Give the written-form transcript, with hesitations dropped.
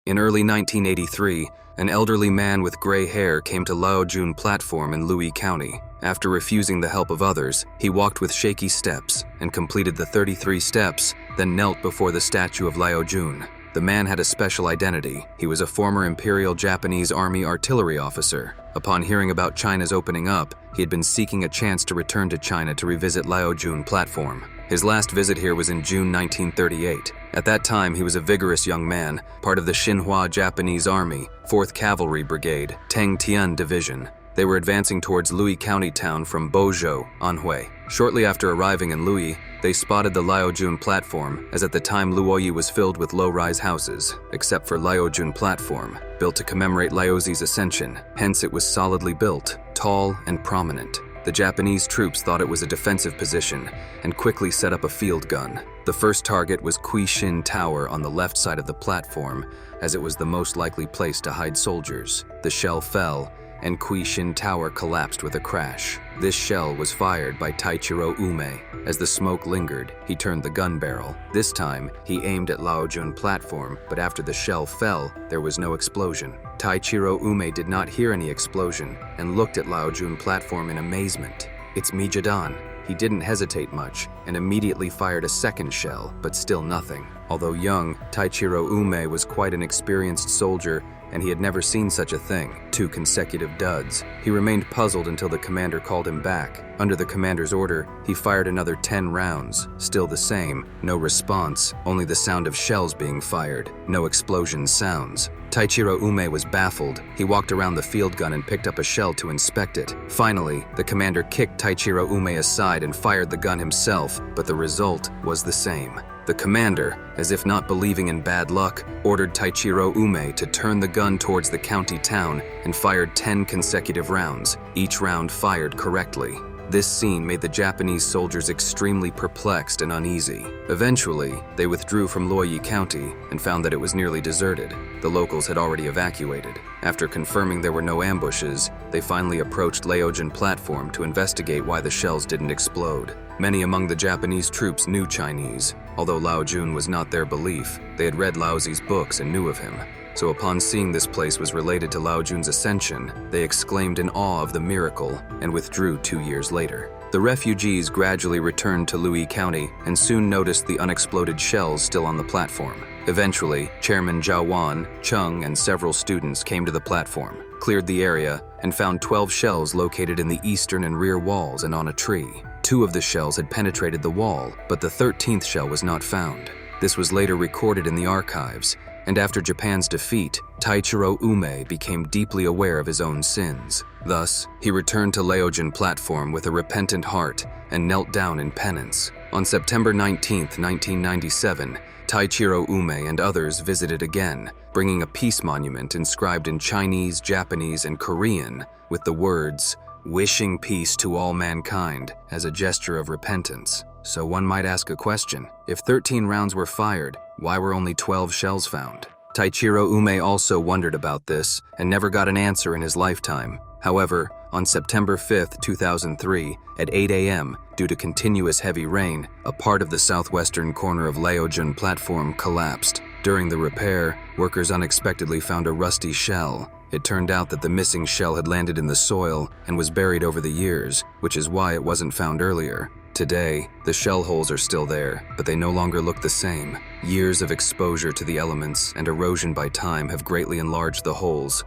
In early 1983, an elderly man with gray hair came to Laojun Platform in Louis County. After refusing the help of others, he walked with shaky steps and completed the 33 steps, then knelt before the statue of Laojun. The man had a special identity. He was a former Imperial Japanese Army artillery officer. Upon hearing about China's opening up, he had been seeking a chance to return to China to revisit Laojun Platform. His last visit here was in June 1938. At that time, he was a vigorous young man, part of the Xinhua Japanese Army, 4th Cavalry Brigade, Teng Tian Division. They were advancing towards Louis County town from Bozhou, Anhui. Shortly after arriving in Louis, they spotted the Laojun Platform, as at the time Luoyi was filled with low-rise houses, except for Laojun Platform, built to commemorate Laozi's ascension. Hence it was solidly built, tall and prominent. The Japanese troops thought it was a defensive position and quickly set up a field gun. The first target was Quishin Tower on the left side of the platform, as it was the most likely place to hide soldiers. The shell fell, and Quishin Tower collapsed with a crash. This shell was fired by Taichiro Ume. As the smoke lingered, he turned the gun barrel. This time, he aimed at Laojun Platform, but after the shell fell, there was no explosion. Taichiro Ume did not hear any explosion and looked at Laojun Platform in amazement. "It's Mijadan." He didn't hesitate much and immediately fired a second shell, but still nothing. Although young, Taichiro Ume was quite an experienced soldier, and he had never seen such a thing, 2 consecutive duds. He remained puzzled until the commander called him back. Under the commander's order, he fired another 10 rounds. Still the same, no response, only the sound of shells being fired, no explosion sounds. Taichiro Ume was baffled. He walked around the field gun and picked up a shell to inspect it. Finally, the commander kicked Taichiro Ume aside and fired the gun himself, but the result was the same. The commander, as if not believing in bad luck, ordered Taichiro Ume to turn the gun towards the county town and fired 10 consecutive rounds, each round fired correctly. This scene made the Japanese soldiers extremely perplexed and uneasy. Eventually, they withdrew from Loyi County and found that it was nearly deserted. The locals had already evacuated. After confirming there were no ambushes, they finally approached Laojun Platform to investigate why the shells didn't explode. Many among the Japanese troops knew Chinese. Although Laojun was not their belief, they had read Laozi's books and knew of him. So upon seeing this place was related to Laojun's ascension, they exclaimed in awe of the miracle and withdrew 2 years later. The refugees gradually returned to Louis County and soon noticed the unexploded shells still on the platform. Eventually, Chairman Zhao Wan, Chung, and several students came to the platform, cleared the area, and found 12 shells located in the eastern and rear walls and on a tree. 2 of the shells had penetrated the wall, but the 13th shell was not found. This was later recorded in the archives, and after Japan's defeat, Taichiro Ume became deeply aware of his own sins. Thus, he returned to Laojun Platform with a repentant heart and knelt down in penance. On September 19, 1997, Taichiro Ume and others visited again, bringing a peace monument inscribed in Chinese, Japanese, and Korean with the words, "Wishing peace to all mankind," as a gesture of repentance. So one might ask a question. If 13 rounds were fired, why were only 12 shells found? Taichiro Ume also wondered about this and never got an answer in his lifetime. However, on September 5, 2003, at 8 a.m., due to continuous heavy rain, a part of the southwestern corner of Laojun Platform collapsed. During the repair, workers unexpectedly found a rusty shell. It turned out that the missing shell had landed in the soil and was buried over the years, which is why it wasn't found earlier. Today, the shell holes are still there, but they no longer look the same. Years of exposure to the elements and erosion by time have greatly enlarged the holes,